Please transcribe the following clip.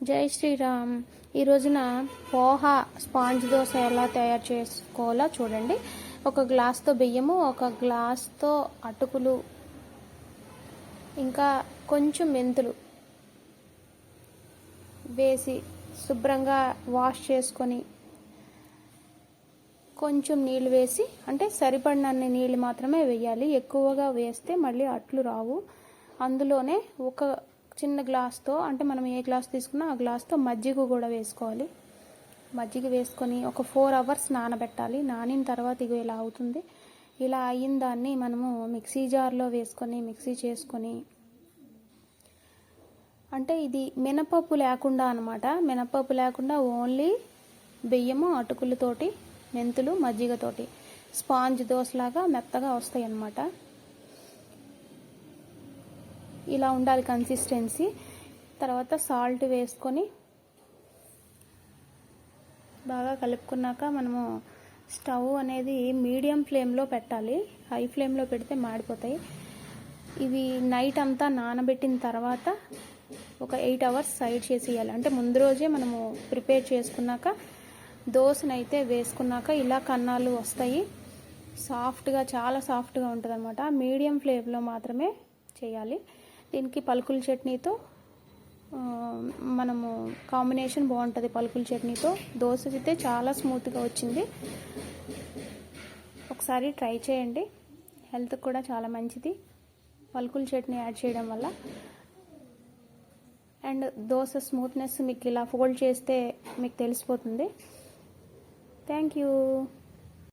జై శ్రీరామ్. ఈ రోజున పోహా స్పాంజ్ దోశ ఎలా తయారు చేసుకోవాలో చూడండి. ఒక గ్లాస్తో బియ్యము, ఒక గ్లాస్తో అటుకులు, ఇంకా కొంచెం మెంతులు వేసి శుభ్రంగా వాష్ చేసుకొని కొంచెం నీళ్ళు వేసి, అంటే సరిపడినన్ని నీళ్ళు మాత్రమే వేయాలి. ఎక్కువగా వేస్తే మళ్ళీ అట్లు రావు. అందులోనే ఒక చిన్న గ్లాస్తో, అంటే మనం ఏ గ్లాస్ తీసుకున్నా ఆ గ్లాస్తో మజ్జిగ కూడా వేసుకోవాలి. మజ్జిగ వేసుకొని ఒక 4 అవర్స్ నానబెట్టాలి. నానిన తర్వాత ఇగో ఇలా అవుతుంది. ఇలా అయిన దాన్ని మనము మిక్సీ జార్లో వేసుకొని మిక్సీ చేసుకొని, అంటే ఇది మినపప్పు లేకుండా అనమాట. మినపప్పు లేకుండా ఓన్లీ బియ్యము, అటుకులతోటి, మెంతులు, మజ్జిగతోటి స్పాంజ్ దోశలాగా మెత్తగా వస్తాయి అన్నమాట. ఇలా ఉండాలి కన్సిస్టెన్సీ. తర్వాత సాల్ట్ వేసుకొని బాగా కలుపుకున్నాక మనము స్టవ్ అనేది మీడియం ఫ్లేమ్లో పెట్టాలి. హై ఫ్లేమ్లో పెడితే మాడిపోతాయి. ఇవి నైట్ అంతా నానబెట్టిన తర్వాత ఒక 8 అవర్స్ సైడ్ చేసేయాలి. అంటే ముందు రోజే మనము ప్రిపేర్ చేసుకున్నాక దోశనైతే వేసుకున్నాక ఇలా కన్నాలు వస్తాయి. సాఫ్ట్గా, చాలా సాఫ్ట్గా ఉంటుంది అనమాట. మీడియం ఫ్లేమ్లో మాత్రమే చేయాలి. దీనికి పలుకుల చట్నీతో మనము కాంబినేషన్ బాగుంటుంది. పలుకుల చట్నీతో దోశ అయితే చాలా స్మూత్గా వచ్చింది. ఒకసారి ట్రై చేయండి. హెల్త్కి కూడా చాలా మంచిది పలుకుల చట్నీ యాడ్ చేయడం వల్ల. అండ్ దోశ స్మూత్నెస్ మీకు ఇలా ఫోల్డ్ చేస్తే మీకు తెలిసిపోతుంది. Thank you.